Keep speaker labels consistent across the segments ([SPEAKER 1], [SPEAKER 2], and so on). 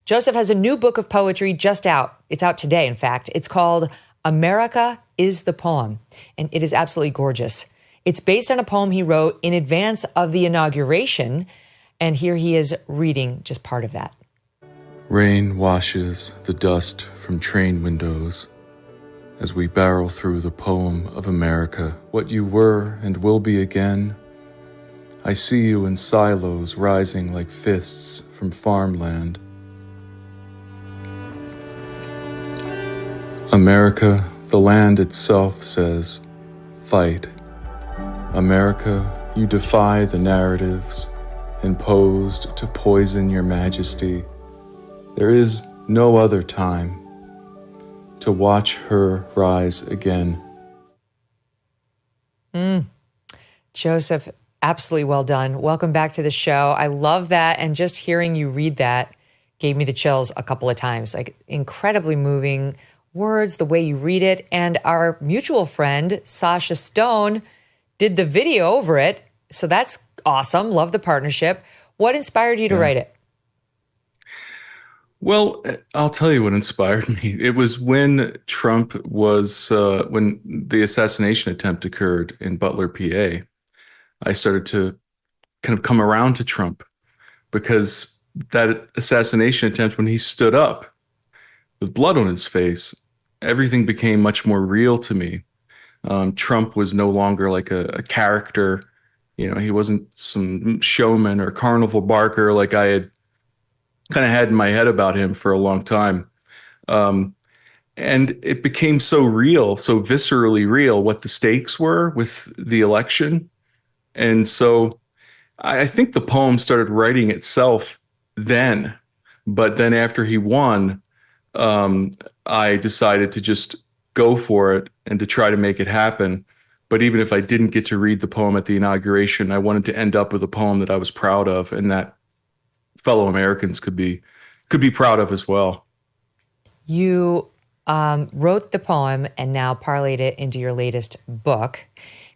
[SPEAKER 1] Joseph has a new book of poetry just out. It's out today, in fact. It's called America is the Poem, and it is absolutely gorgeous. It's based on a poem he wrote in advance of the inauguration, and here he is reading just part of that.
[SPEAKER 2] Rain washes the dust from train windows as we barrel through the poem of America, what you were and will be again. I see you in silos rising like fists from farmland. America, the land itself says, fight. America, you defy the narratives imposed to poison your majesty. There is no other time to watch her rise again.
[SPEAKER 1] Joseph, absolutely well done. Welcome back to the show. I love that. And just hearing you read that gave me the chills a couple of times. Like, incredibly moving words, the way you read it. And our mutual friend, Sasha Stone, did the video over it. So that's awesome. Love the partnership. What inspired you to write it?
[SPEAKER 2] Well, I'll tell you what inspired me. It was when Trump was, when the assassination attempt occurred in Butler, PA. I started to kind of come around to Trump because that assassination attempt, when he stood up with blood on his face, everything became much more real to me. Trump was no longer like a character. You know, he wasn't some showman or carnival barker like I had kind of had in my head about him for a long time. And it became so real, so viscerally real, what the stakes were with the election. And so I think the poem started writing itself then. But then after he won, I decided to just go for it and to try to make it happen. But even if I didn't get to read the poem at the inauguration, I wanted to end up with a poem that I was proud of and that fellow Americans could be proud of as well. You
[SPEAKER 1] wrote the poem and now parlayed it into your latest book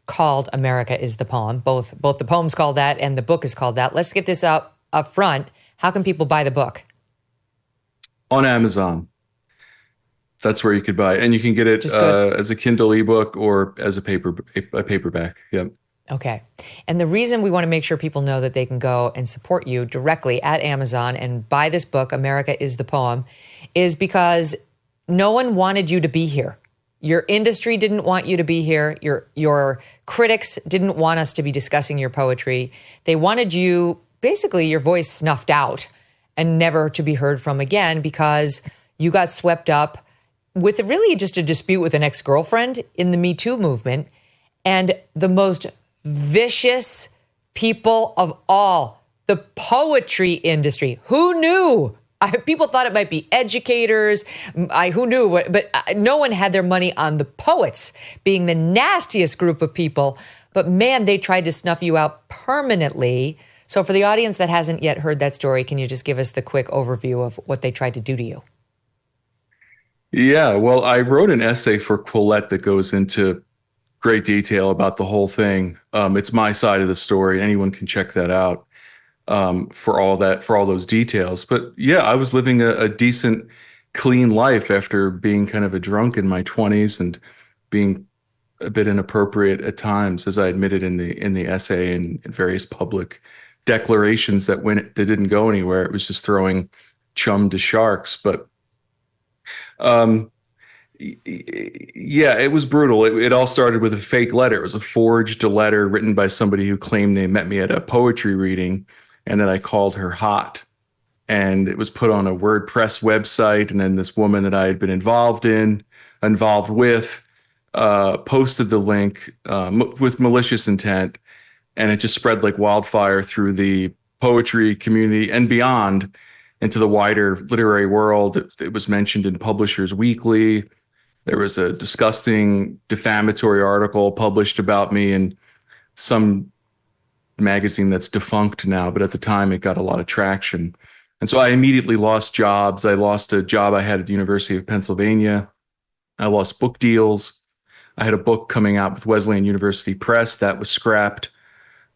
[SPEAKER 1] called America is the Poem. Both the poem's called that and the book is called that. Let's get this up front. How can people buy the book?
[SPEAKER 2] On Amazon. That's where you could buy it. And you can get it as a Kindle ebook or as a paperback. Yep.
[SPEAKER 1] Okay. And the reason we want to make sure people know that they can go and support you directly at Amazon and buy this book, America is the Poem, is because no one wanted you to be here. Your industry didn't want you to be here. Your critics didn't want us to be discussing your poetry. They wanted you, basically your voice snuffed out and never to be heard from again because you got swept up with really just a dispute with an ex-girlfriend in the Me Too movement. And the most vicious people of all, the poetry industry. Who knew? People thought it might be educators. Who knew? But no one had their money on the poets being the nastiest group of people. But man, they tried to snuff you out permanently. So for the audience that hasn't yet heard that story, can you just give us the quick overview of what they tried to do to you?
[SPEAKER 2] Yeah, well, I wrote an essay for Quillette that goes into great detail about the whole thing. It's my side of the story. Anyone can check that out for all those details. But yeah, I was living a decent, clean life after being kind of a drunk in my 20s and being a bit inappropriate at times, as I admitted in the essay and in various public declarations that didn't go anywhere. It was just throwing chum to sharks. But yeah, it was brutal. It all started with a fake letter. It was a forged letter written by somebody who claimed they met me at a poetry reading and that I called her hot. And it was put on a WordPress website. And then this woman that I had been involved with, posted the link with malicious intent. And it just spread like wildfire through the poetry community and beyond into the wider literary world. It was mentioned in Publishers Weekly. There was a disgusting defamatory article published about me in some magazine that's defunct now, but at the time it got a lot of traction. And so I immediately lost jobs. I lost a job I had at the University of Pennsylvania. I lost book deals. I had a book coming out with Wesleyan University Press that was scrapped.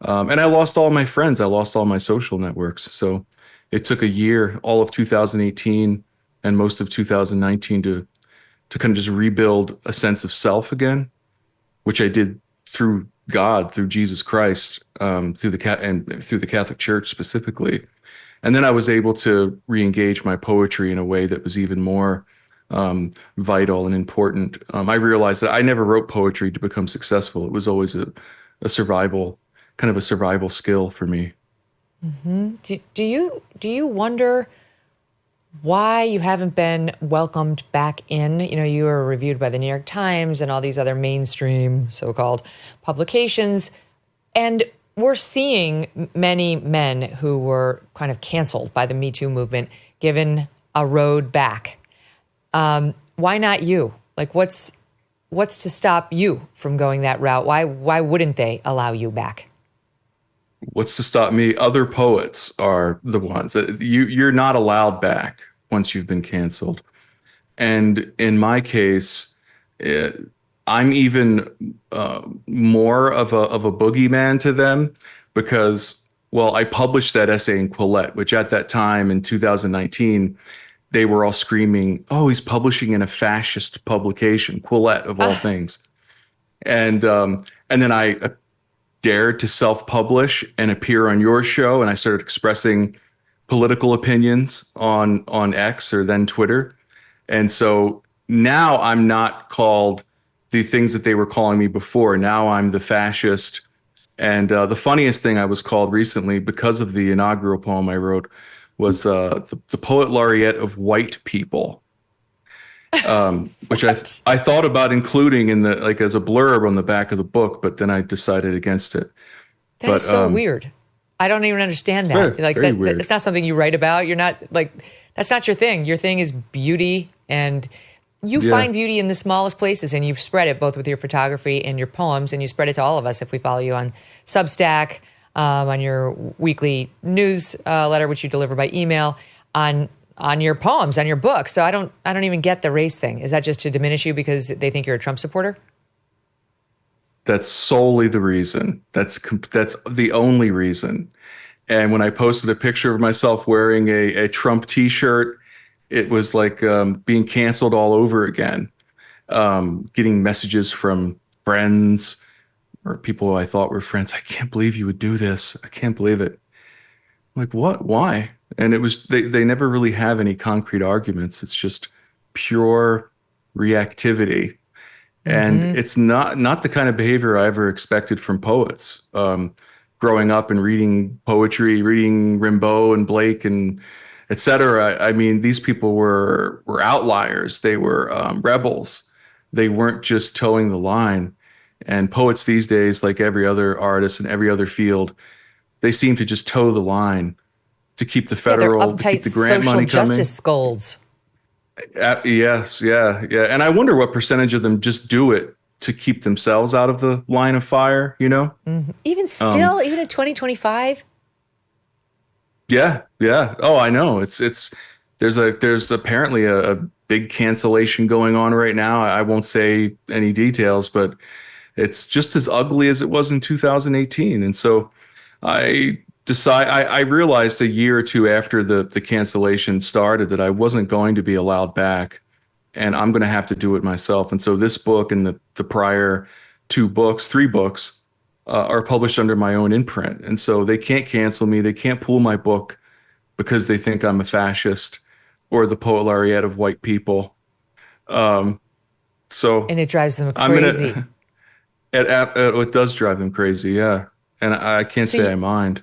[SPEAKER 2] And I lost all my friends. I lost all my social networks. So it took a year, all of 2018 and most of 2019 to kind of just rebuild a sense of self again, which I did through God, through Jesus Christ, through the Catholic Church specifically. And then I was able to re-engage my poetry in a way that was even more vital and important. I realized that I never wrote poetry to become successful. It was always a survival, kind of a survival skill for me.
[SPEAKER 1] Mm-hmm. Do you wonder why you haven't been welcomed back in? You know, you were reviewed by the New York Times and all these other mainstream so-called publications, and we're seeing many men who were kind of canceled by the Me Too movement given a road back. Why not you? Like, what's to stop you from going that route? Why wouldn't they allow you back?
[SPEAKER 2] What's to stop me? Other poets are the ones that you're not allowed back once you've been canceled. And in my case, I'm even more of a boogeyman to them because, well, I published that essay in Quillette, which at that time in 2019, they were all screaming, "Oh, he's publishing in a fascist publication," Quillette of all things. And then I dared to self-publish and appear on your show, and I started expressing political opinions on X, or then Twitter. And so now I'm not called the things that they were calling me before. Now I'm the fascist. And the funniest thing I was called recently because of the inaugural poem I wrote was the poet laureate of white people, which I thought about including in the, like, as a blurb on the back of the book, but then I decided against it.
[SPEAKER 1] That's so weird. I don't even understand that.
[SPEAKER 2] Very weird.
[SPEAKER 1] It's not something you write about. You're not like, that's not your thing. Your thing is beauty, and you find beauty in the smallest places, and you spread it both with your photography and your poems, and you spread it to all of us if we follow you on Substack, on your weekly news letter, which you deliver by email, on your poems, on your books. So I don't even get the race thing. Is that just to diminish you because they think you're a Trump supporter?
[SPEAKER 2] That's solely the reason. That's the only reason. And when I posted a picture of myself wearing a Trump T-shirt, it was like being canceled all over again. Getting messages from friends or people I thought were friends. "I can't believe you would do this. I can't believe it." I'm like, what? Why? And it was they never really have any concrete arguments. It's just pure reactivity. And it's not the kind of behavior I ever expected from poets. Growing up and reading poetry, reading Rimbaud and Blake and et cetera. I mean, these people were outliers. They were rebels. They weren't just towing the line. And poets these days, like every other artist in every other field, they seem to just toe the line to keep the federal, to keep the grant money coming.
[SPEAKER 1] Social justice scolds.
[SPEAKER 2] Yes, yeah. And I wonder what percentage of them just do it to keep themselves out of the line of fire, you know?
[SPEAKER 1] Mm-hmm. Even still, even in 2025?
[SPEAKER 2] Yeah. Oh, I know. There's apparently a big cancellation going on right now. I won't say any details, but it's just as ugly as it was in 2018. And so I realized a year or two after the cancellation started that I wasn't going to be allowed back, and I'm going to have to do it myself. And so this book and the prior three books are published under my own imprint. And so they can't cancel me. They can't pull my book because they think I'm a fascist or the poet laureate of white people. And
[SPEAKER 1] it drives them crazy.
[SPEAKER 2] It does drive them crazy, yeah. And I can't say I mind.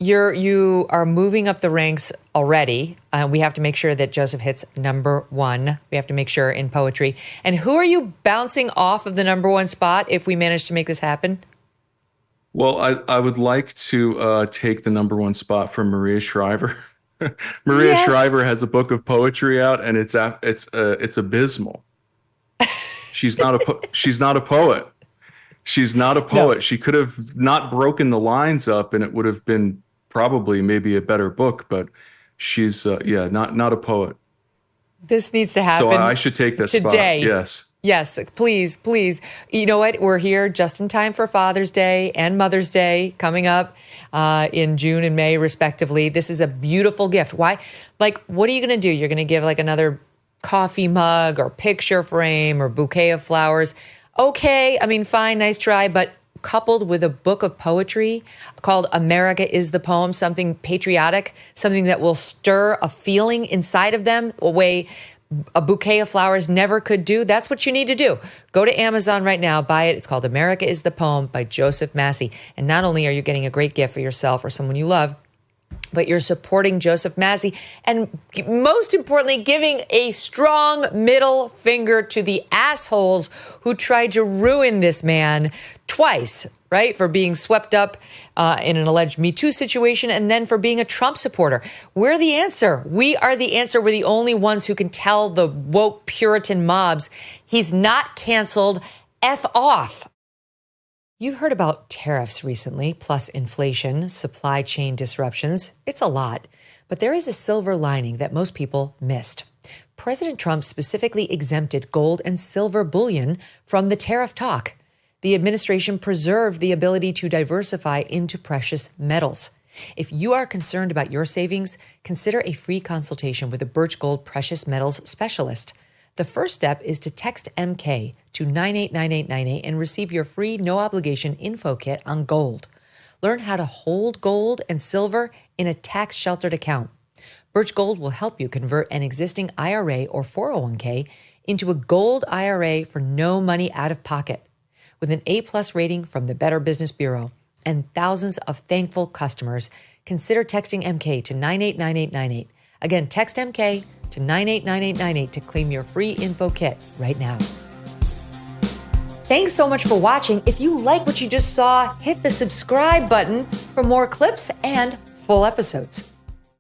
[SPEAKER 1] You are moving up the ranks already. We have to make sure that Joseph hits number one. We have to make sure in poetry. And who are you bouncing off of the number one spot if we manage to make this happen?
[SPEAKER 2] Well, I would like to take the number one spot from Maria Shriver. Maria Shriver has a book of poetry out, and it's abysmal. She's not a poet. She's not a poet. No. She could have not broken the lines up, and it would have been probably maybe a better book. But she's not a poet.
[SPEAKER 1] This needs to happen.
[SPEAKER 2] So I should take this
[SPEAKER 1] today.
[SPEAKER 2] Spot. Yes.
[SPEAKER 1] Yes, please, please. You know what? We're here just in time for Father's Day and Mother's Day coming up in June and May, respectively. This is a beautiful gift. Why? Like, what are you going to do? You're going to give like another coffee mug or picture frame or bouquet of flowers. Okay, I mean, fine, nice try, but coupled with a book of poetry called America is the Poem, something patriotic, something that will stir a feeling inside of them, a way a bouquet of flowers never could do. That's what you need to do. Go to Amazon right now, buy it. It's called America is the Poem by Joseph Massey. And not only are you getting a great gift for yourself or someone you love, but you're supporting Joseph Massey and most importantly, giving a strong middle finger to the assholes who tried to ruin this man twice, right? For being swept up in an alleged Me Too situation and then for being a Trump supporter. We're the answer. We are the answer. We're the only ones who can tell the woke Puritan mobs he's not canceled. F off. You've heard about tariffs recently, plus inflation, supply chain disruptions. It's a lot, but there is a silver lining that most people missed. President Trump specifically exempted gold and silver bullion from the tariff talk. The administration preserved the ability to diversify into precious metals. If you are concerned about your savings, consider a free consultation with a Birch Gold precious metals specialist. The first step is to text MK to 989898 and receive your free no-obligation info kit on gold. Learn how to hold gold and silver in a tax-sheltered account. Birch Gold will help you convert an existing IRA or 401k into a gold IRA for no money out of pocket. With an A-plus rating from the Better Business Bureau and thousands of thankful customers, consider texting MK to 989898. Again, text MK to 989898 to claim your free info kit right now. Thanks so much for watching. If you like what you just saw, hit the subscribe button for more clips and full episodes.